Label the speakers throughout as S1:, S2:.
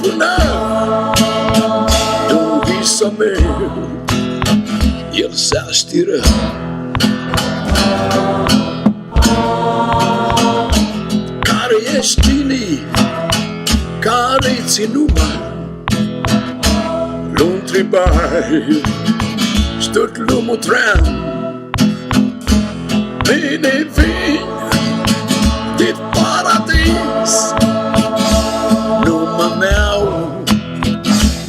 S1: până tu visa meu, el se aștiră. Care ești tine, care-ți numai, nu întrebai, și tot lumul tream. Bine vin din paradis, numai meu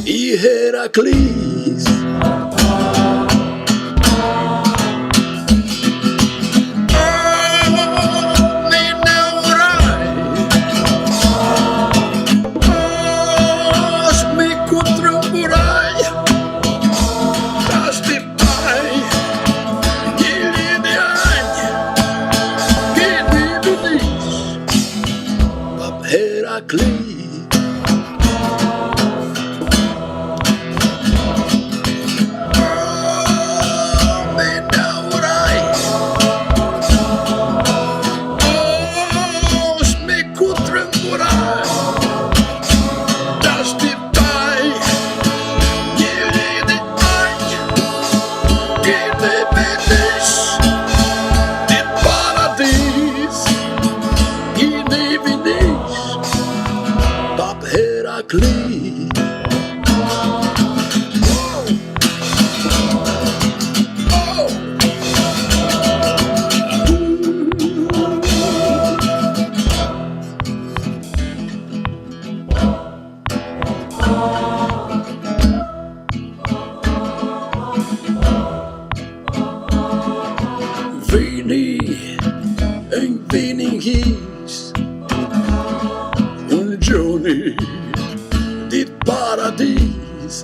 S1: e Heraclis. Heraclis, me naurai, me cutremurai, te-așteptai, ele de ani, ele vedești din paradis, ele vedești Heraclis. Vini his un giorno di paradis,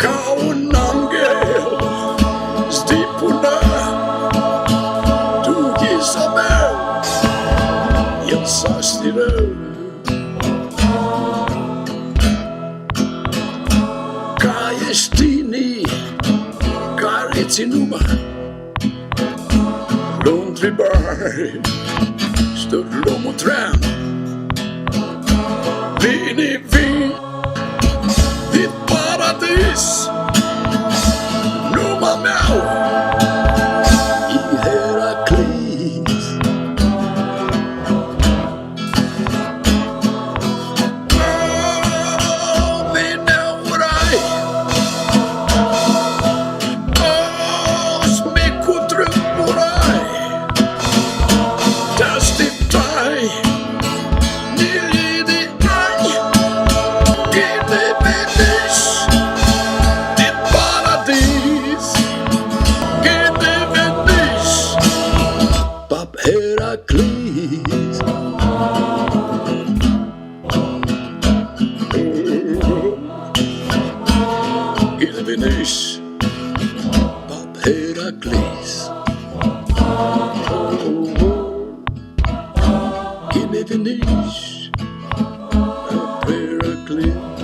S1: ca un angel stipula tu ghisa meu, el s-aștiră. Ca ești tine, care-ți numai, nu întrebai, și tot lumul tream. Bine vin din paradis, numai meu e Heraclis. Me neurai, me cutremurai, te-așteptai, ele de ani, ele vedești din paradis, ele vedești pap Heraclis. Ele vedești pap Heraclis. Ele vedești pap Heraclis.